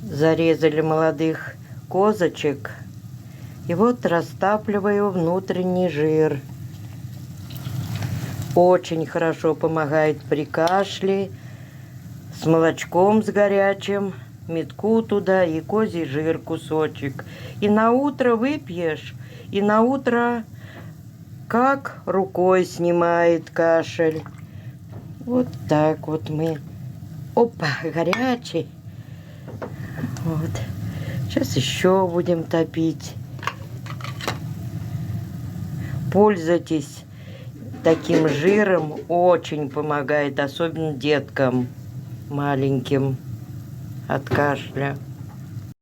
Зарезали молодых козочек. И вот растапливаю внутренний жир. Очень хорошо помогает при кашле. С молочком с горячим. Метку туда и козий жир кусочек. И на утро выпьешь. И на утро как рукой снимает кашель. Вот так вот мы. Опа, горячий. Вот. Сейчас еще будем топить. Пользуйтесь таким жиром, очень помогает, особенно деткам маленьким от кашля.